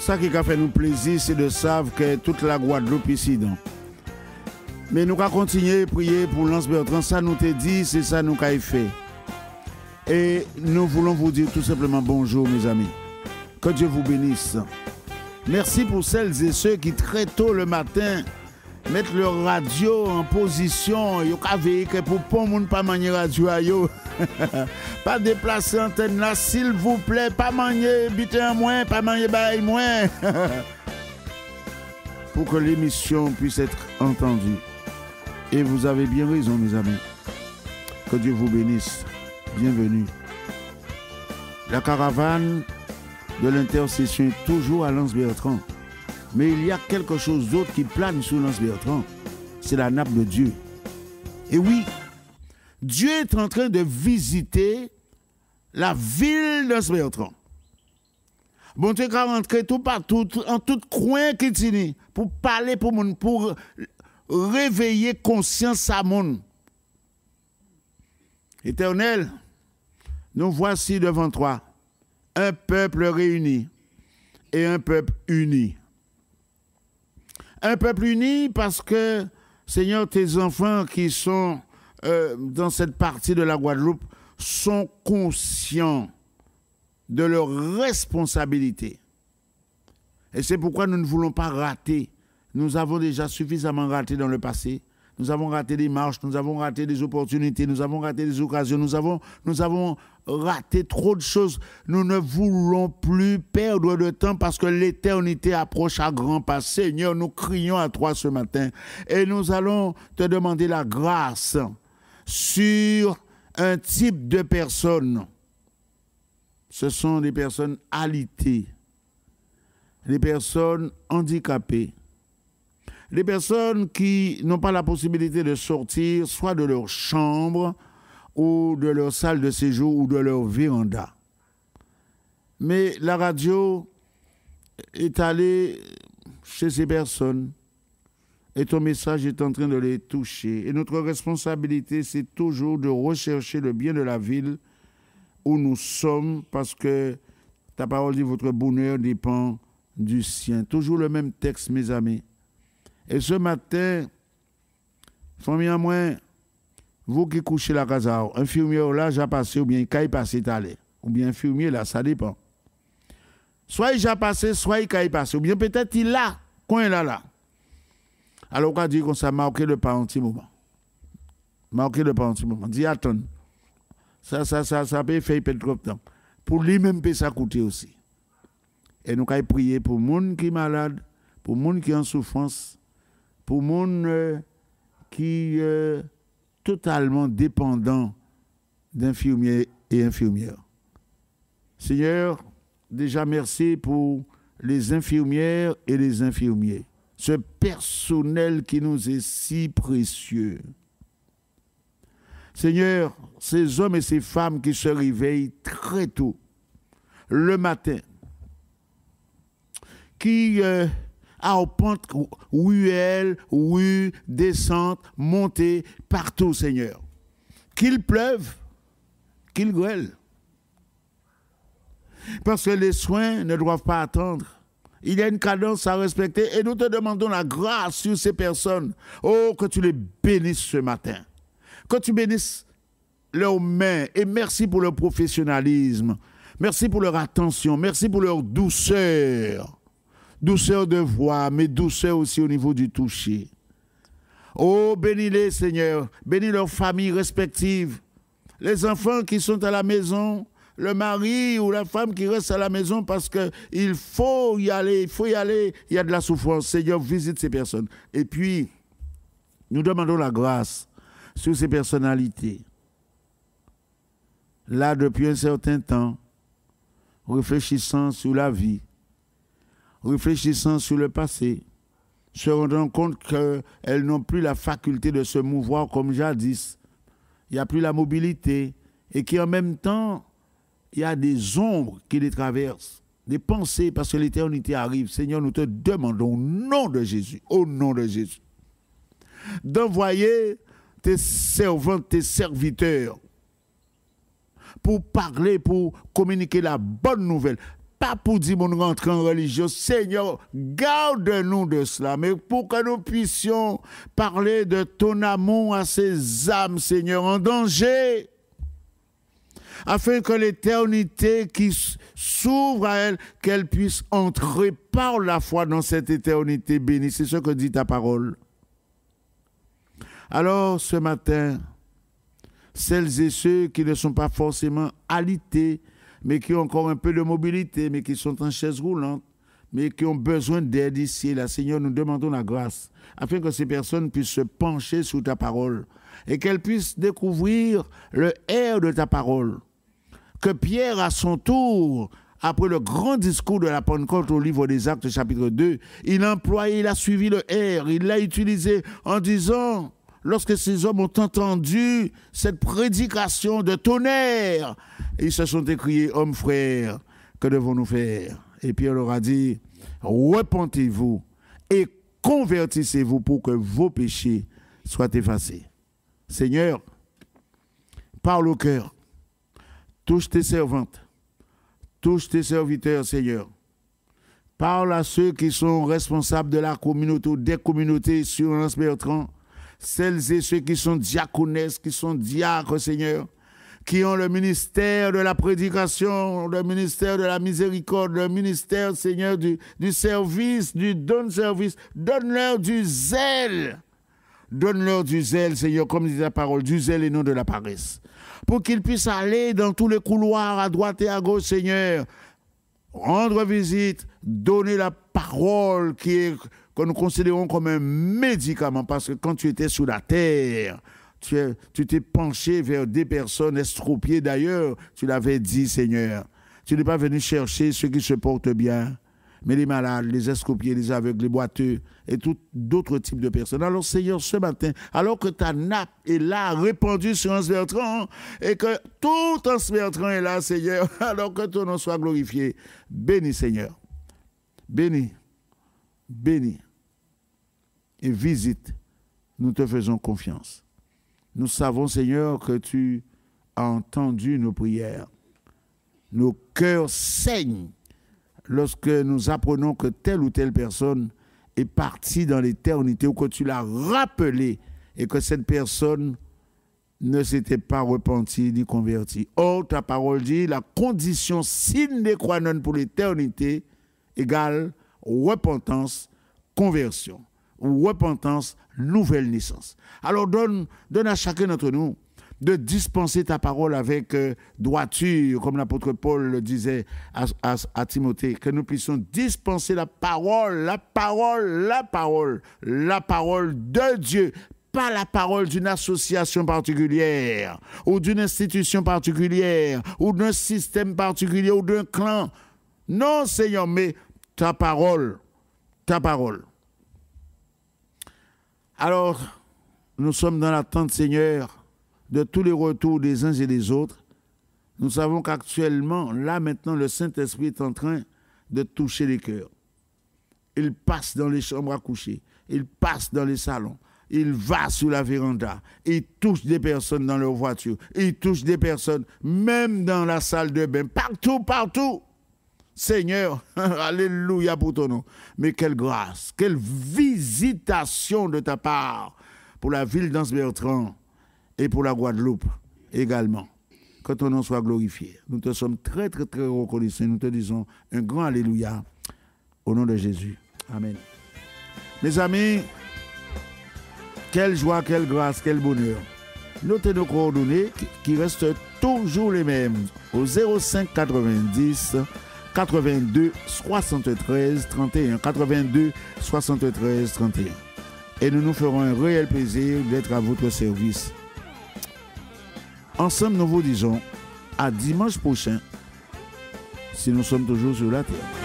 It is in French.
Ça qui a fait nous plaisir, c'est de savoir que toute la Guadeloupe ici. Donc. Mais nous allons continuer à prier pour Lance Bertrand. Ça nous t'a dit, c'est ça nous avons fait. Et nous voulons vous dire tout simplement bonjour, mes amis. Que Dieu vous bénisse. Merci pour celles et ceux qui très tôt le matin mettent leur radio en position. Ils ont veillé pour pas monde pas manier radio à yo. Pas déplacer antenne là, s'il vous plaît. Pas manier bité en moins, pas manier bail moins. Pour que l'émission puisse être entendue. Et vous avez bien raison, mes amis. Que Dieu vous bénisse. Bienvenue. La caravane de l'intercession est toujours à Lance Bertrand. Mais il y a quelque chose d'autre qui plane sur Lance Bertrand. C'est la nappe de Dieu. Et oui, Dieu est en train de visiter la ville de Lance Bertrand. Bon Dieu va rentrer tout partout, en tout coin qui tient, pour parler pour monde, pour réveiller conscience à monde. Éternel, nous voici devant toi, un peuple réuni et un peuple uni. Un peuple uni parce que, Seigneur, tes enfants qui sont dans cette partie de la Guadeloupe sont conscients de leur responsabilité. Et c'est pourquoi nous ne voulons pas rater. Nous avons déjà suffisamment raté dans le passé. Nous avons raté des marches, nous avons raté des opportunités, nous avons raté des occasions, nous avons raté trop de choses. Nous ne voulons plus perdre de temps parce que l'éternité approche à grands pas. Seigneur, nous crions à toi ce matin et nous allons te demander la grâce sur un type de personnes. Ce sont des personnes alitées, des personnes handicapées, des personnes qui n'ont pas la possibilité de sortir soit de leur chambre ou de leur salle de séjour ou de leur véranda. Mais la radio est allée chez ces personnes et ton message est en train de les toucher. Et notre responsabilité, c'est toujours de rechercher le bien de la ville où nous sommes parce que ta parole dit votre bonheur dépend du sien. Toujours le même texte, mes amis. Et ce matin, famille à moi, vous qui couchez la casa, infirmière là, j'ai passé ou bien il passé t'aller. Ou bien infirmier là, ça dépend. Soit il a passé, soit il a passé. Ou bien peut-être il a, quand il est là. Alors on va dire qu'on s'est marqué le pas un petit moment. Marqué le pas un petit moment. Dis attends. Ça peut faire trop de temps. Pour lui-même, ça coûter aussi. Et nous allons prier pour les gens qui sont malades, pour les gens qui sont en souffrance, pour les gens qui sont totalement dépendants d'infirmiers et infirmières. Seigneur, déjà merci pour les infirmières et les infirmiers. Ce personnel qui nous est si précieux. Seigneur, ces hommes et ces femmes qui se réveillent très tôt, le matin, qui arpentent ruelles, rues, descentes, montées, partout, Seigneur. Qu'il pleuve, qu'il grêle. Parce que les soins ne doivent pas attendre. Il y a une cadence à respecter et nous te demandons la grâce sur ces personnes. Oh, que tu les bénisses ce matin. Que tu bénisses leurs mains et merci pour leur professionnalisme. Merci pour leur attention. Merci pour leur douceur. Douceur de voix, mais douceur aussi au niveau du toucher. Oh, bénis-les, Seigneur. Bénis leurs familles respectives. Les enfants qui sont à la maison, le mari ou la femme qui reste à la maison parce qu'il faut y aller, il y a de la souffrance. Seigneur, visite ces personnes. Et puis, nous demandons la grâce sur ces personnalités. Là, depuis un certain temps, réfléchissant sur la vie, réfléchissant sur le passé, se rendant compte qu'elles n'ont plus la faculté de se mouvoir comme jadis. Il n'y a plus la mobilité et qu'en même temps, il y a des ombres qui les traversent, des pensées, parce que l'éternité arrive. Seigneur, nous te demandons au nom de Jésus, d'envoyer tes servants, tes serviteurs, pour parler, pour communiquer la bonne nouvelle. pas pour dire mon rentrer en religion. Seigneur, garde-nous de cela, mais pour que nous puissions parler de ton amour à ces âmes, Seigneur, en danger, afin que l'éternité qui s'ouvre à elles, qu'elles puissent entrer par la foi dans cette éternité bénie. C'est ce que dit ta parole. Alors, ce matin, celles et ceux qui ne sont pas forcément alités, mais qui ont encore un peu de mobilité, mais qui sont en chaise roulante, mais qui ont besoin d'aide ici et là. Seigneur, nous demandons la grâce, afin que ces personnes puissent se pencher sur ta parole et qu'elles puissent découvrir le air de ta parole. Que Pierre, à son tour, après le grand discours de la Pentecôte au livre des Actes, chapitre 2, il a suivi le air, il l'a utilisé en disant... Lorsque ces hommes ont entendu cette prédication de tonnerre, ils se sont écriés, hommes frères, que devons-nous faire? Et Pierre leur a dit, repentez-vous et convertissez-vous pour que vos péchés soient effacés. Seigneur, parle au cœur, touche tes servantes, touche tes serviteurs, Seigneur. Parle à ceux qui sont responsables de la communauté ou des communautés sur Anse Bertrand, celles et ceux qui sont diaconesses, qui sont diacres, Seigneur, qui ont le ministère de la prédication, le ministère de la miséricorde, le ministère, Seigneur, du service, du don de service. Donne-leur du zèle. Donne-leur du zèle, Seigneur, comme dit la parole, du zèle et non de la paresse. Pour qu'ils puissent aller dans tous les couloirs, à droite et à gauche, Seigneur, rendre visite, donner la parole que nous considérons comme un médicament, parce que quand tu étais sous la terre, tu t'es penché vers des personnes estropiées d'ailleurs, tu l'avais dit, Seigneur. Tu n'es pas venu chercher ceux qui se portent bien, mais les malades, les estropiés, les aveugles, les boiteux et d'autres types de personnes. Alors, Seigneur, ce matin, alors que ta nappe est là, répandue sur Anse Bertrand, et que tout Anse Bertrand est là, Seigneur, alors que ton nom soit glorifié, bénis, Seigneur. Bénis. Bénis. Et visite. Nous te faisons confiance. Nous savons, Seigneur, que tu as entendu nos prières. Nos cœurs saignent lorsque nous apprenons que telle ou telle personne est partie dans l'éternité ou que tu l'as rappelé et que cette personne ne s'était pas repentie ni convertie. Or, ta parole dit, la condition sine qua non pour l'éternité égale repentance, conversion. Ou repentance, nouvelle naissance. Alors donne à chacun d'entre nous de dispenser ta parole avec droiture, comme l'apôtre Paul le disait à Timothée, que nous puissions dispenser la parole de Dieu, pas la parole d'une association particulière, ou d'une institution particulière, ou d'un système particulier, ou d'un clan. Non, Seigneur, mais ta parole. Alors, nous sommes dans l'attente, Seigneur, de tous les retours des uns et des autres. Nous savons qu'actuellement, là maintenant, le Saint-Esprit est en train de toucher les cœurs. Il passe dans les chambres à coucher, il passe dans les salons, il va sous la véranda, il touche des personnes dans leur voiture, il touche des personnes même dans la salle de bain, partout. Seigneur, alléluia pour ton nom. Mais quelle grâce, quelle visitation de ta part pour la ville d'Anse Bertrand et pour la Guadeloupe également. Que ton nom soit glorifié. Nous te sommes très, très, très reconnaissants. Nous te disons un grand alléluia au nom de Jésus. Amen. Mes amis, quelle joie, quelle grâce, quel bonheur. Notez nos coordonnées qui restent toujours les mêmes au 05 90 82 73 31 82 73 31. Et nous nous ferons un réel plaisir d'être à votre service. Ensemble, nous vous disons à dimanche prochain, si nous sommes toujours sur la terre.